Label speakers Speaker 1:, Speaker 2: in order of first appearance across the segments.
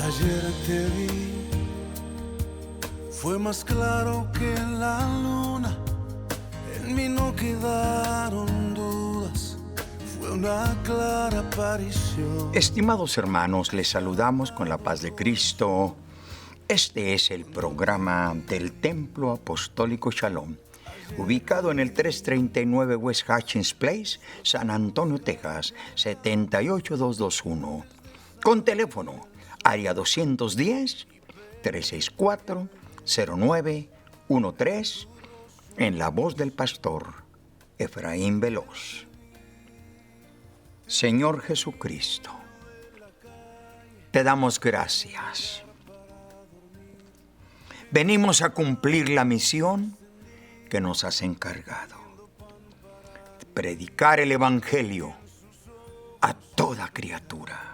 Speaker 1: Ayer te vi, fue más claro que la luna, en mí no quedaron dudas, fue una clara aparición.
Speaker 2: Estimados hermanos, les saludamos con la paz de Cristo. Este es el programa del Templo Apostólico Shalom, ubicado en el 339 West Hutchins Place, San Antonio, Texas, 78221. Con teléfono, área 210-364-0913, en la voz del pastor Efraín Veloz. Señor Jesucristo, te damos gracias. Venimos a cumplir la misión que nos has encargado. Predicar el Evangelio a toda criatura.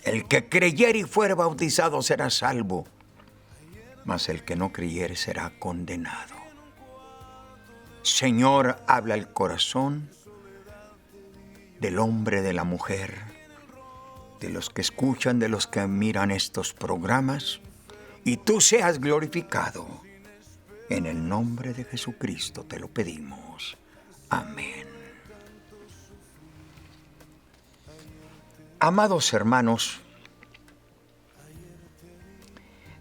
Speaker 2: El que creyere y fuere bautizado será salvo, mas el que no creyere será condenado. Señor, habla el corazón del hombre, de la mujer, de los que escuchan, de los que miran estos programas, y tú seas glorificado. En el nombre de Jesucristo te lo pedimos. Amén. Amados hermanos,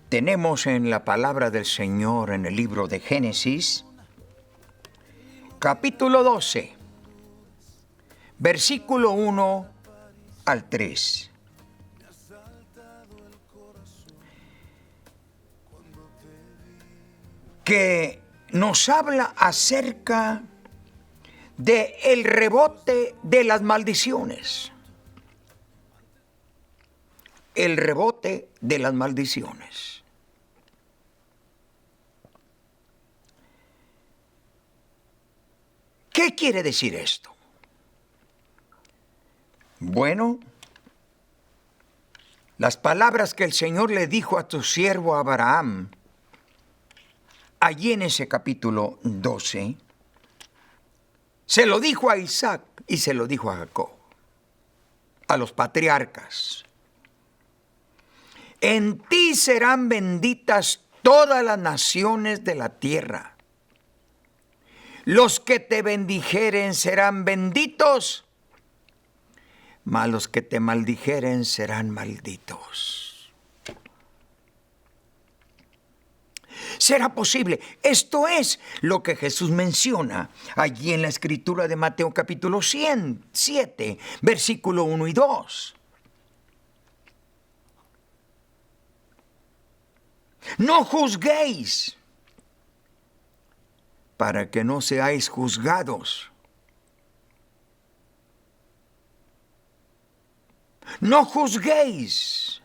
Speaker 2: tenemos en la palabra del Señor en el libro de Génesis, capítulo 12, versículo 1 al 3. Que nos habla acerca del rebote de las maldiciones. El rebote de las maldiciones. ¿Qué quiere decir esto? Bueno, las palabras que el Señor le dijo a tu siervo Abraham, allí en ese capítulo 12, se lo dijo a Isaac y se lo dijo a Jacob, a los patriarcas. En ti serán benditas todas las naciones de la tierra. Los que te bendijeren serán benditos, mas los que te maldijeren serán malditos. ¿Será posible? Esto es lo que Jesús menciona allí en la escritura de Mateo capítulo 7, versículo 1 y 2. No juzguéis, para que no seáis juzgados. No juzguéis,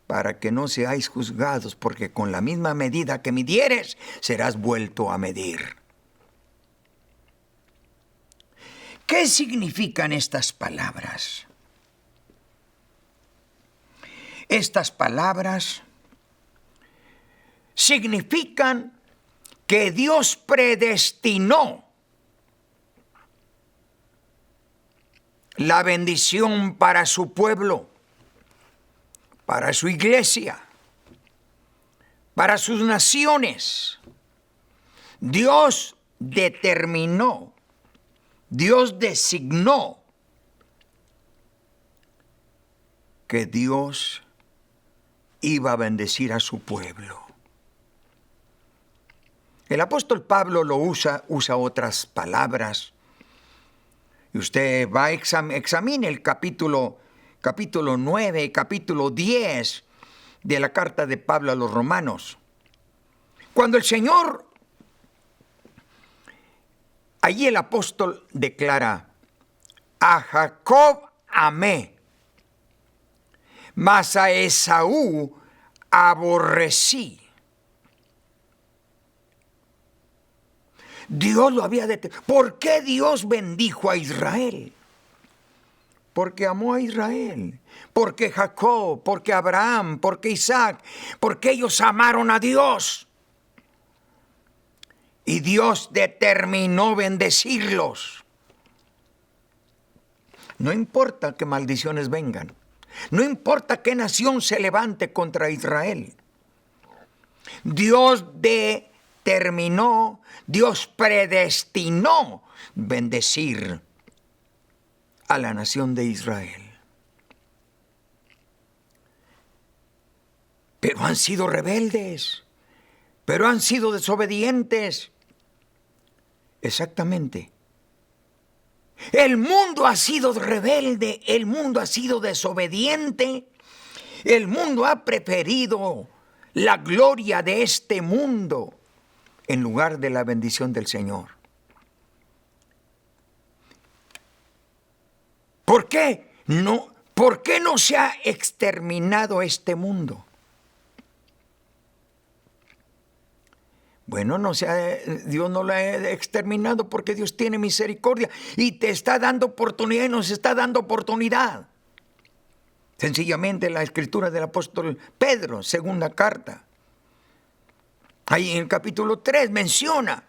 Speaker 2: para que no seáis juzgados, porque con la misma medida que midieres, serás vuelto a medir. ¿Qué significan estas palabras? Estas palabras significan que Dios predestinó la bendición para su pueblo, para su iglesia, para sus naciones. Dios determinó, Dios designó que Dios iba a bendecir a su pueblo. El apóstol Pablo lo usa otras palabras. Y usted va a examine el capítulo 9 y capítulo 10 de la carta de Pablo a los romanos. Cuando el Señor, allí el apóstol declara, a Jacob amé, mas a Esaú aborrecí. Dios lo había detenido. ¿Por qué Dios bendijo a Israel? Porque amó a Israel. Porque Jacob, porque Abraham, porque Isaac, porque ellos amaron a Dios. Y Dios determinó bendecirlos. No importa que maldiciones vengan. No importa qué nación se levante contra Israel. Dios determinó, Dios predestinó bendecir a la nación de Israel. Pero han sido rebeldes, pero han sido desobedientes. Exactamente. El mundo ha sido rebelde, el mundo ha sido desobediente, el mundo ha preferido la gloria de este mundo en lugar de la bendición del Señor. ¿Por qué no se ha exterminado este mundo? Bueno, Dios no lo ha exterminado porque Dios tiene misericordia y te está dando oportunidad y nos está dando oportunidad. Sencillamente la escritura del apóstol Pedro, segunda carta, ahí en el capítulo 3 menciona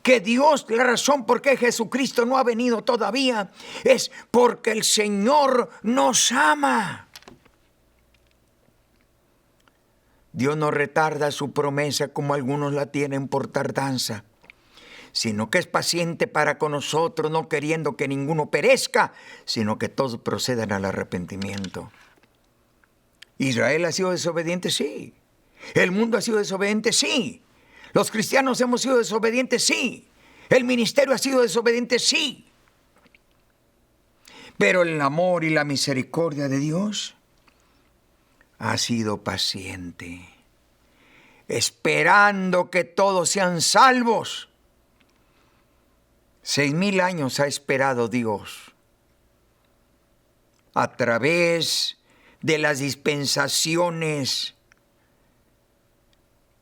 Speaker 2: que Dios, la razón por qué Jesucristo no ha venido todavía es porque el Señor nos ama. Dios no retarda su promesa como algunos la tienen por tardanza, sino que es paciente para con nosotros, no queriendo que ninguno perezca, sino que todos procedan al arrepentimiento. ¿Israel ha sido desobediente? Sí. ¿El mundo ha sido desobediente? Sí. ¿Los cristianos hemos sido desobedientes? Sí. ¿El ministerio ha sido desobediente? Sí. Pero el amor y la misericordia de Dios ha sido paciente, esperando que todos sean salvos. 6,000 años ha esperado Dios a través de las dispensaciones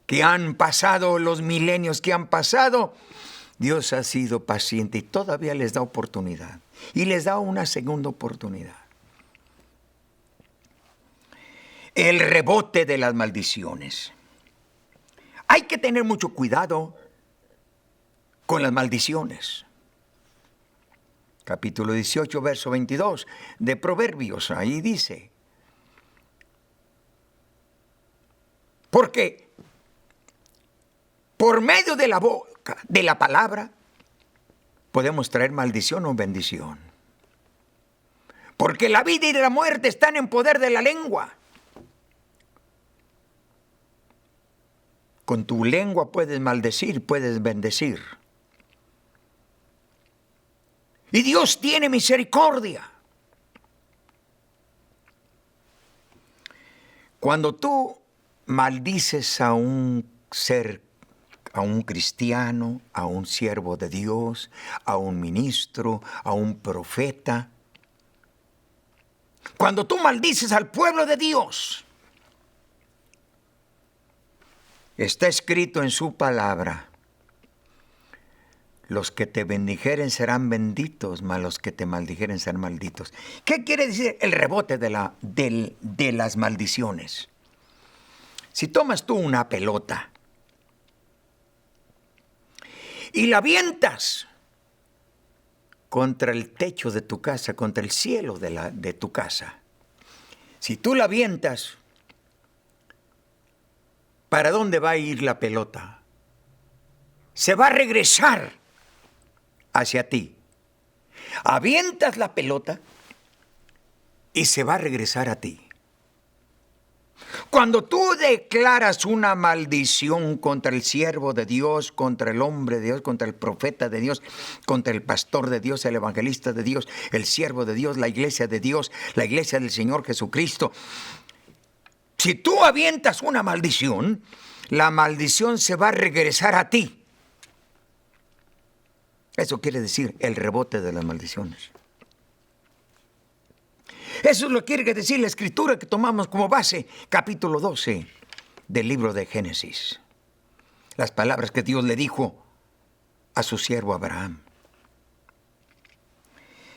Speaker 2: que han pasado, los milenios que han pasado. Dios ha sido paciente y todavía les da oportunidad y les da una segunda oportunidad. El rebote de las maldiciones. Hay que tener mucho cuidado con las maldiciones. Capítulo 18, verso 22 de Proverbios, ahí dice: porque por medio de la boca, de la palabra, podemos traer maldición o bendición. Porque la vida y la muerte están en poder de la lengua. Con tu lengua puedes maldecir, puedes bendecir. Y Dios tiene misericordia. Cuando tú maldices a un ser, a un cristiano, a un siervo de Dios, a un ministro, a un profeta, cuando tú maldices al pueblo de Dios, está escrito en su palabra: los que te bendijeren serán benditos, mas los que te maldijeren serán malditos. ¿Qué quiere decir el rebote de las maldiciones? Si tomas tú una pelota y la avientas contra el techo de tu casa, contra el cielo de tu casa, si tú la avientas, ¿para dónde va a ir la pelota? Se va a regresar hacia ti. Avientas la pelota y se va a regresar a ti. Cuando tú declaras una maldición contra el siervo de Dios, contra el hombre de Dios, contra el profeta de Dios, contra el pastor de Dios, el evangelista de Dios, el siervo de Dios, la iglesia de Dios, la iglesia del Señor Jesucristo, si tú avientas una maldición, la maldición se va a regresar a ti. Eso quiere decir el rebote de las maldiciones. Eso es lo que quiere decir la escritura que tomamos como base, capítulo 12 del libro de Génesis. Las palabras que Dios le dijo a su siervo Abraham.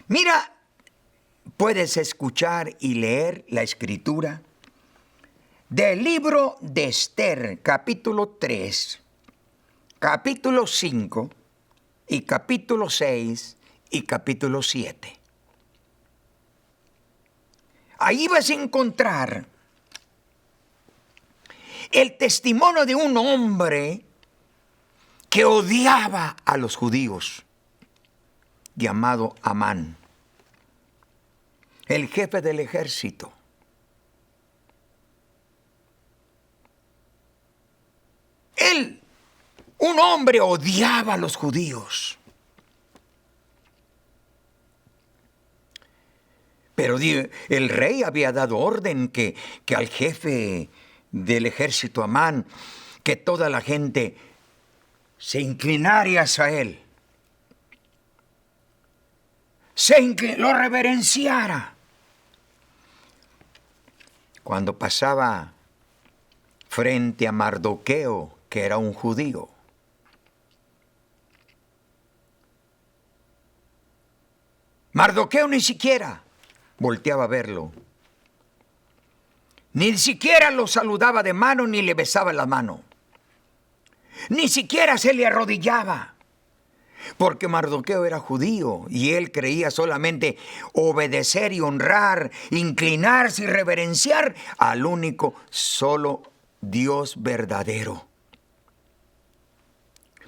Speaker 2: Mira, puedes escuchar y leer la escritura del libro de Esther, capítulo 3, capítulo 5 y capítulo 6 y capítulo 7. ahí vas a encontrar el testimonio de un hombre que odiaba a los judíos, llamado Amán, el jefe del ejército. Él, un hombre, odiaba a los judíos. Pero el rey había dado orden que al jefe del ejército Amán, que toda la gente se inclinara hacia él, lo reverenciara. Cuando pasaba frente a Mardoqueo, que era un judío, Mardoqueo ni siquiera volteaba a verlo. Ni siquiera lo saludaba de mano ni le besaba la mano. Ni siquiera se le arrodillaba. Porque Mardoqueo era judío y él creía solamente obedecer y honrar, inclinarse y reverenciar al único, solo Dios verdadero.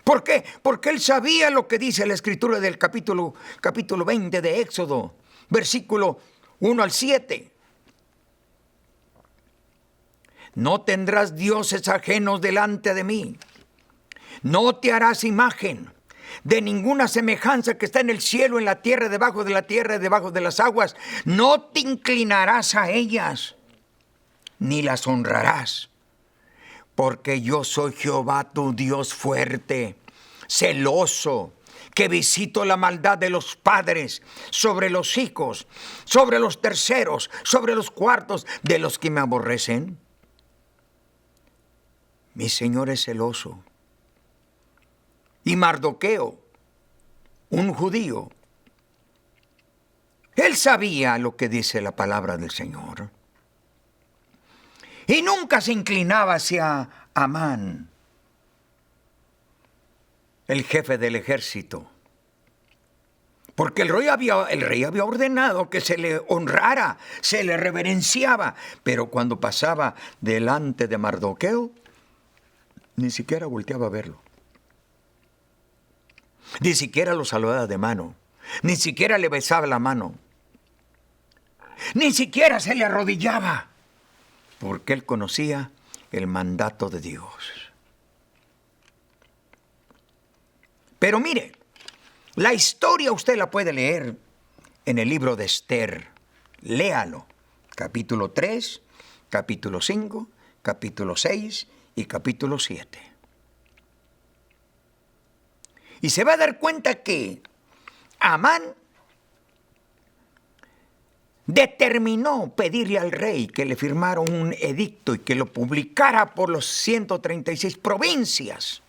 Speaker 2: ¿Por qué? Porque él sabía lo que dice la escritura del capítulo 20 de Éxodo, versículo 1 al 7. No tendrás dioses ajenos delante de mí. No te harás imagen de ninguna semejanza que está en el cielo, en la tierra, debajo de la tierra, debajo de las aguas. No te inclinarás a ellas, ni las honrarás. Porque yo soy Jehová tu Dios fuerte, celoso, que visito la maldad de los padres sobre los hijos, sobre los terceros, sobre los cuartos de los que me aborrecen. Mi Señor es celoso. Y Mardoqueo, un judío, él sabía lo que dice la palabra del Señor. Y nunca se inclinaba hacia Amán, el jefe del ejército. Porque el rey había ordenado que se le honrara, se le reverenciaba. Pero cuando pasaba delante de Mardoqueo, ni siquiera volteaba a verlo. Ni siquiera lo saludaba de mano. Ni siquiera le besaba la mano. Ni siquiera se le arrodillaba. Porque él conocía el mandato de Dios. Pero mire, la historia usted la puede leer en el libro de Esther. Léalo. Capítulo 3, capítulo 5, capítulo 6 y capítulo 7. Y se va a dar cuenta que Amán determinó pedirle al rey que le firmara un edicto y que lo publicara por los 136 provincias.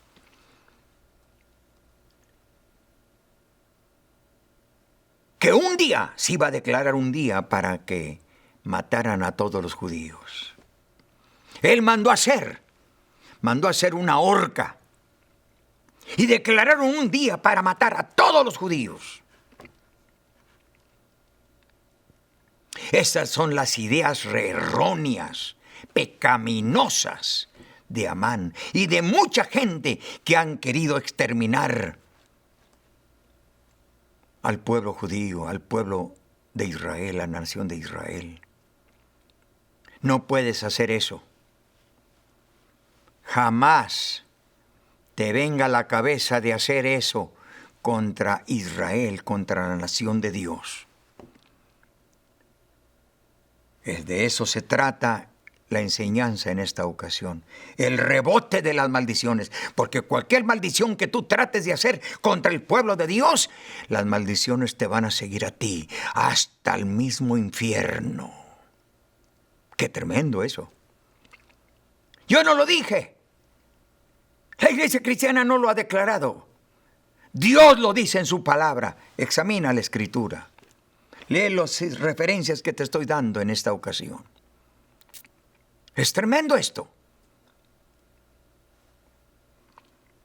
Speaker 2: Que un día, se iba a declarar un día para que mataran a todos los judíos. Él mandó hacer una horca y declararon un día para matar a todos los judíos. Estas son las ideas erróneas, pecaminosas de Amán y de mucha gente que han querido exterminar al pueblo judío, al pueblo de Israel, la nación de Israel. No puedes hacer eso. Jamás te venga a la cabeza de hacer eso contra Israel, contra la nación de Dios. De eso se trata la enseñanza en esta ocasión. El rebote de las maldiciones. Porque cualquier maldición que tú trates de hacer contra el pueblo de Dios, las maldiciones te van a seguir a ti hasta el mismo infierno. ¡Qué tremendo eso! Yo no lo dije. La iglesia cristiana no lo ha declarado. Dios lo dice en su palabra. Examina la escritura. Lee las referencias que te estoy dando en esta ocasión. Es tremendo esto.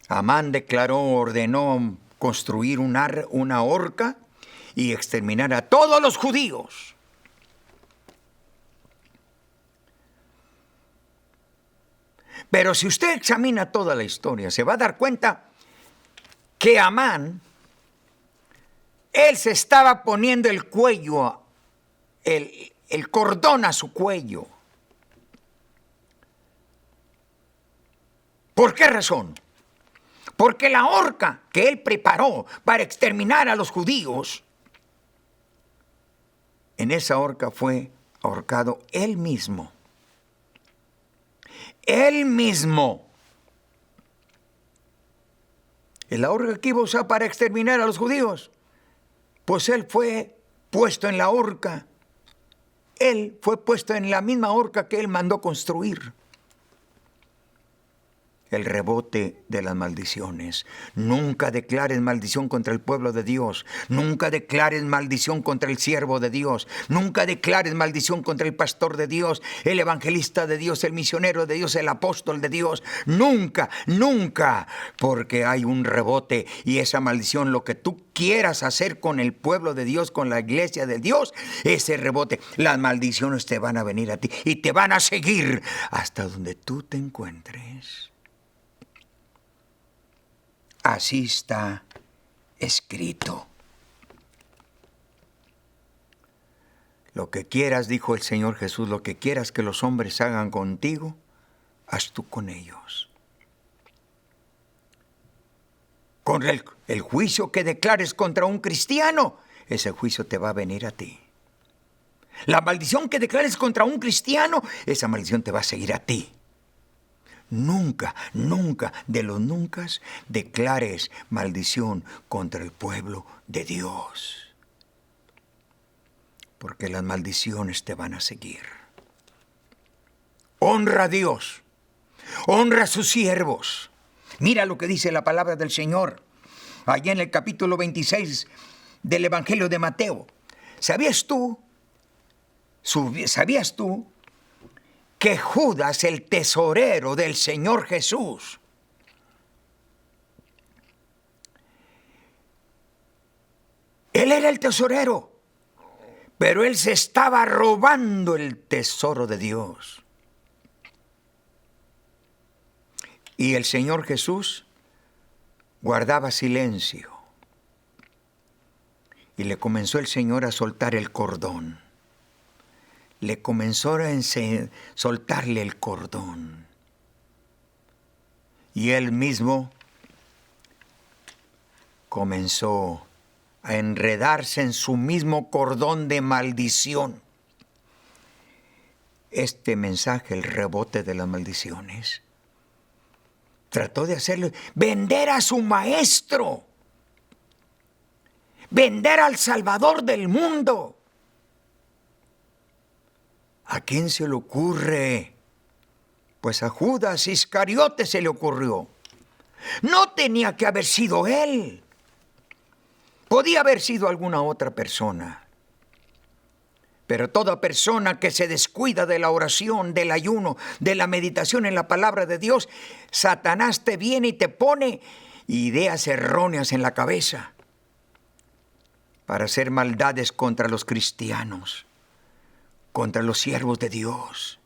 Speaker 2: Amán ordenó construir una horca y exterminar a todos los judíos. Pero si usted examina toda la historia, se va a dar cuenta que Amán, él se estaba poniendo el cuello, el cordón a su cuello. ¿Por qué razón? Porque la horca que él preparó para exterminar a los judíos, en esa horca fue ahorcado él mismo. Él mismo. ¿Y la horca que iba a usar para exterminar a los judíos? Pues él fue puesto en la horca. Él fue puesto en la misma horca que él mandó construir. El rebote de las maldiciones. Nunca declares maldición contra el pueblo de Dios. Nunca declares maldición contra el siervo de Dios. Nunca declares maldición contra el pastor de Dios, el evangelista de Dios, el misionero de Dios, el apóstol de Dios. Nunca, nunca, porque hay un rebote y esa maldición, lo que tú quieras hacer con el pueblo de Dios, con la iglesia de Dios, ese rebote, las maldiciones te van a venir a ti y te van a seguir hasta donde tú te encuentres. Así está escrito. Lo que quieras, dijo el Señor Jesús, lo que quieras que los hombres hagan contigo, haz tú con ellos. Con el juicio que declares contra un cristiano, ese juicio te va a venir a ti. La maldición que declares contra un cristiano, esa maldición te va a seguir a ti. Nunca, nunca, de los nunca, declares maldición contra el pueblo de Dios. Porque las maldiciones te van a seguir. Honra a Dios. Honra a sus siervos. Mira lo que dice la palabra del Señor. Allá en el capítulo 26 del Evangelio de Mateo. ¿Sabías tú que Judas, el tesorero del Señor Jesús, él era el tesorero, pero él se estaba robando el tesoro de Dios? Y el Señor Jesús guardaba silencio. Y le comenzó el Señor a soltar el cordón. Le comenzó a soltarle el cordón. Y él mismo comenzó a enredarse en su mismo cordón de maldición. Este mensaje, el rebote de las maldiciones, trató de hacerlo, vender a su maestro, vender al Salvador del mundo. ¿A quién se le ocurre? Pues a Judas Iscariote se le ocurrió. No tenía que haber sido él. Podía haber sido alguna otra persona. Pero toda persona que se descuida de la oración, del ayuno, de la meditación en la palabra de Dios, Satanás te viene y te pone ideas erróneas en la cabeza para hacer maldades contra los cristianos, contra los siervos de Dios,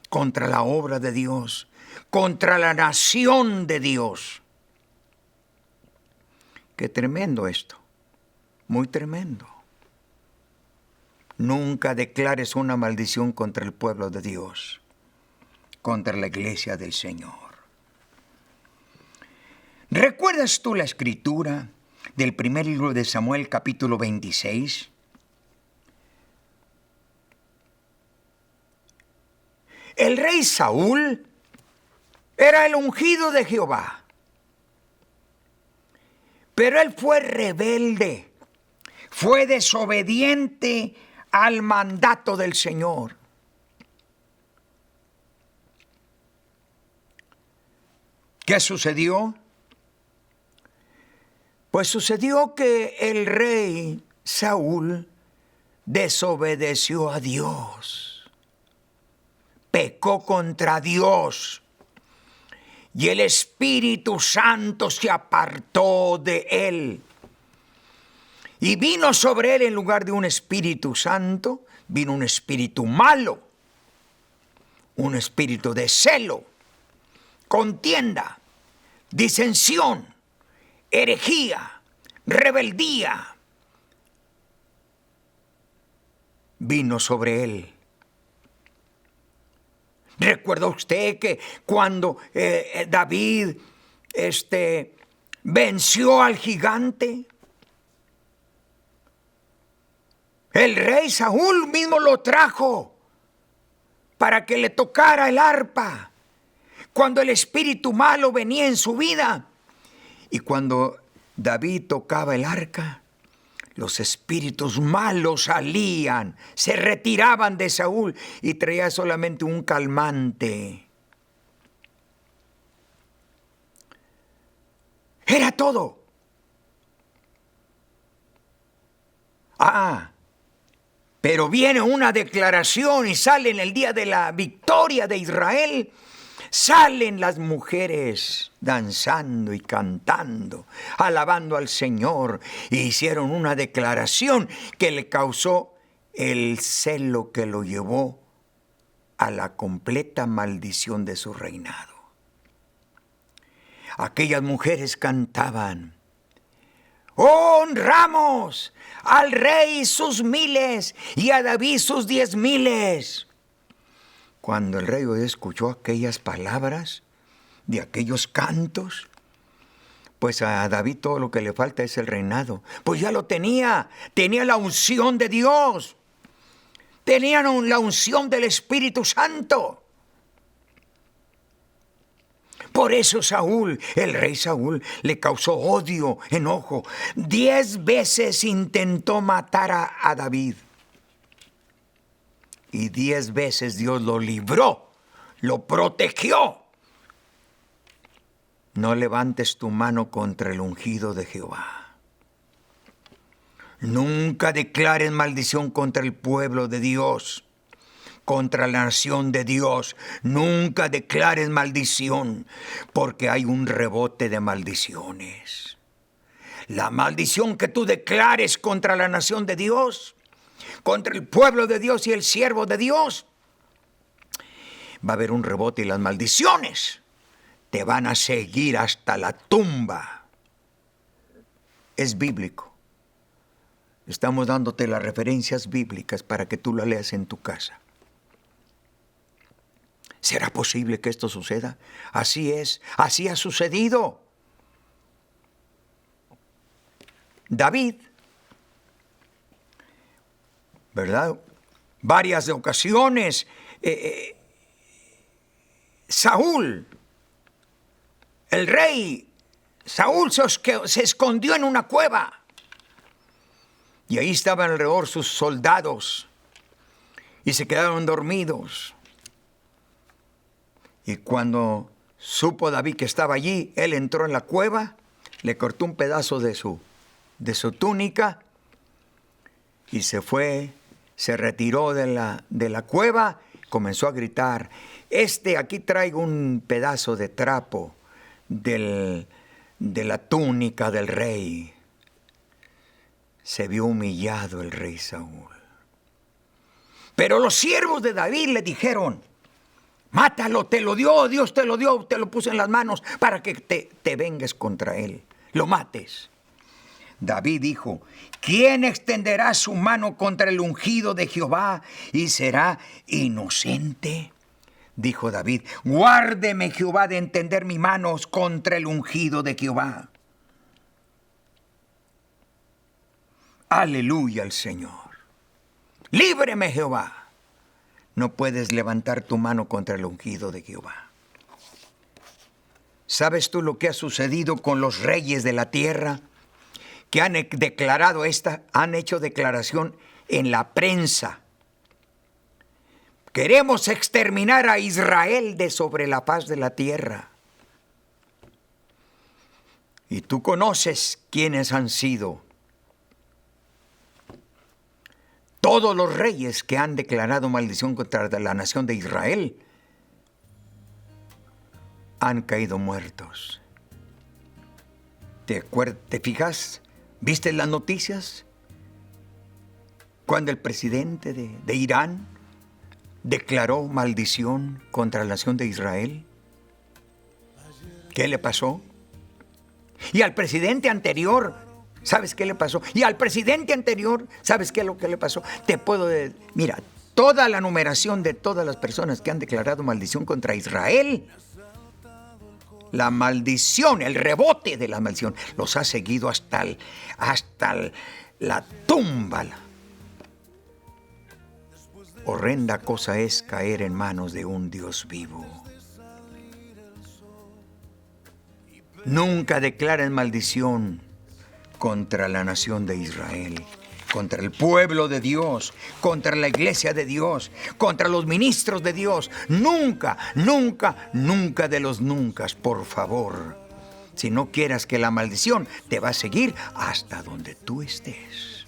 Speaker 2: contra la obra de Dios, contra la nación de Dios. Qué tremendo esto, muy tremendo. Nunca declares una maldición contra el pueblo de Dios, contra la iglesia del Señor. ¿Recuerdas tú la escritura del primer libro de Samuel, capítulo 26? El rey Saúl era el ungido de Jehová, pero él fue rebelde, fue desobediente al mandato del Señor. ¿Qué sucedió? Pues sucedió que el rey Saúl desobedeció a Dios. Pecó contra Dios y el Espíritu Santo se apartó de él. Y vino sobre él, en lugar de un Espíritu Santo, vino un espíritu malo, un espíritu de celo, contienda, disensión, herejía, rebeldía vino sobre él. ¿Recuerda usted que cuando David venció al gigante? El rey Saúl mismo lo trajo para que le tocara el arpa cuando el espíritu malo venía en su vida. Y cuando David tocaba el arca, los espíritus malos salían, se retiraban de Saúl y traía solamente un calmante. Era todo. Pero viene una declaración y sale en el día de la victoria de Israel. Salen las mujeres danzando y cantando, alabando al Señor, y hicieron una declaración que le causó el celo que lo llevó a la completa maldición de su reinado. Aquellas mujeres cantaban: honramos al rey sus miles y a David sus 10,000. Cuando el rey escuchó aquellas palabras de aquellos cantos, pues a David todo lo que le falta es el reinado. Pues ya lo tenía la unción de Dios, tenía la unción del Espíritu Santo. Por eso el rey Saúl, le causó odio, enojo. 10 veces intentó matar a David. Y 10 veces Dios lo libró, lo protegió. No levantes tu mano contra el ungido de Jehová. Nunca declares maldición contra el pueblo de Dios, contra la nación de Dios. Nunca declares maldición, porque hay un rebote de maldiciones. La maldición que tú declares contra la nación de Dios, contra el pueblo de Dios y el siervo de Dios, va a haber un rebote, y las maldiciones te van a seguir hasta la tumba. Es bíblico. Estamos dándote las referencias bíblicas para que tú las leas en tu casa. ¿Será posible que esto suceda? Así es, así ha sucedido. David, ¿verdad? Varias ocasiones. Saúl, el rey Saúl se escondió en una cueva. Y ahí estaban alrededor sus soldados. Y se quedaron dormidos. Y cuando supo David que estaba allí, él entró en la cueva, le cortó un pedazo de su túnica y se fue. Se retiró de la cueva, comenzó a gritar: aquí traigo un pedazo de trapo de la túnica del rey. Se vio humillado el rey Saúl. Pero los siervos de David le dijeron: mátalo, te lo dio, Dios te lo dio, te lo puso en las manos para que te vengues contra él, lo mates. David dijo: ¿quién extenderá su mano contra el ungido de Jehová y será inocente? Dijo David: guárdeme Jehová de entender mis manos contra el ungido de Jehová. Aleluya al Señor. Líbreme Jehová. No puedes levantar tu mano contra el ungido de Jehová. ¿Sabes tú lo que ha sucedido con los reyes de la tierra? Que han hecho declaración en la prensa. Queremos exterminar a Israel de sobre la faz de la tierra. Y tú conoces quiénes han sido. Todos los reyes que han declarado maldición contra la nación de Israel han caído muertos. ¿Te fijas? ¿Viste las noticias? Cuando el presidente de Irán declaró maldición contra la nación de Israel. ¿Qué le pasó? Y al presidente anterior, ¿sabes qué le pasó? Y al presidente anterior, ¿sabes qué es lo que le pasó? Te puedo decir, mira, toda la numeración de todas las personas que han declarado maldición contra Israel, la maldición, el rebote de la maldición, los ha seguido hasta la tumba. Horrenda cosa es caer en manos de un Dios vivo. Nunca declaren maldición contra la nación de Israel, contra el pueblo de Dios, contra la iglesia de Dios, contra los ministros de Dios. Nunca, nunca, nunca de los nunca, por favor. Si no quieras que la maldición te va a seguir hasta donde tú estés.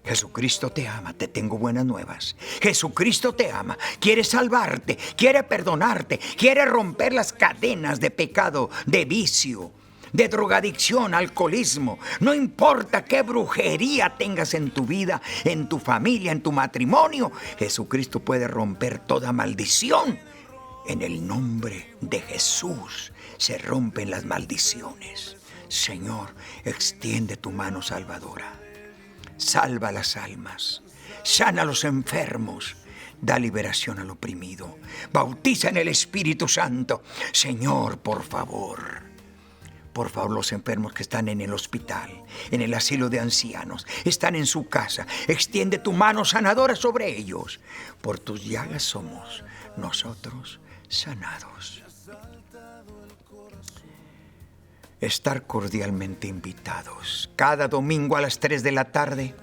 Speaker 2: Jesucristo te ama, te tengo buenas nuevas. Jesucristo te ama, quiere salvarte, quiere perdonarte, quiere romper las cadenas de pecado, de vicio, de drogadicción, alcoholismo. No importa qué brujería tengas en tu vida, en tu familia, en tu matrimonio, Jesucristo puede romper toda maldición. En el nombre de Jesús se rompen las maldiciones. Señor, extiende tu mano salvadora. Salva las almas, sana a los enfermos, da liberación al oprimido, bautiza en el Espíritu Santo. Señor, por favor, los enfermos que están en el hospital, en el asilo de ancianos, están en su casa, extiende tu mano sanadora sobre ellos. Por tus llagas somos nosotros sanados. Estar cordialmente invitados. Cada domingo a las 3 de la tarde,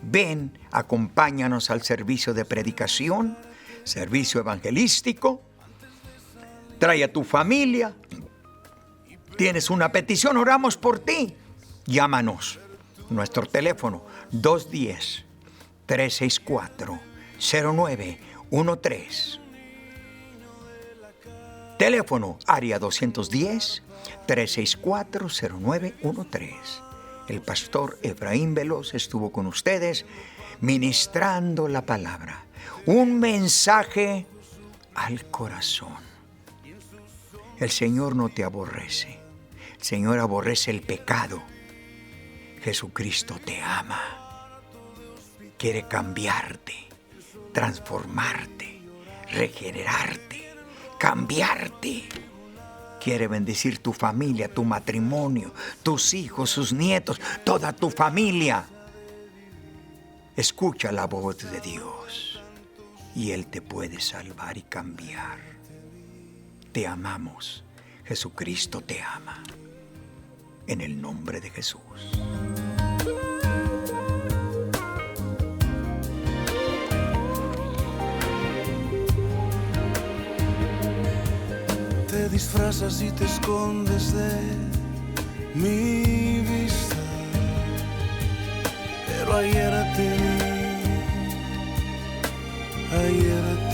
Speaker 2: ven, acompáñanos al servicio de predicación, servicio evangelístico. Trae a tu familia. ¿Tienes una petición? Oramos por ti. Llámanos. Nuestro teléfono 210-364-0913. Teléfono área 210-364-0913. El pastor Efraín Veloz estuvo con ustedes ministrando la palabra. Un mensaje al corazón. El Señor no te aborrece. El Señor aborrece el pecado. Jesucristo te ama. Quiere cambiarte, transformarte, regenerarte, cambiarte. Quiere bendecir tu familia, tu matrimonio, tus hijos, sus nietos, toda tu familia. Escucha la voz de Dios y Él te puede salvar y cambiar. Te amamos. Jesucristo te ama. En el nombre de Jesús.
Speaker 1: Te disfrazas y te escondes de mi vista, pero ayer te vi, ayer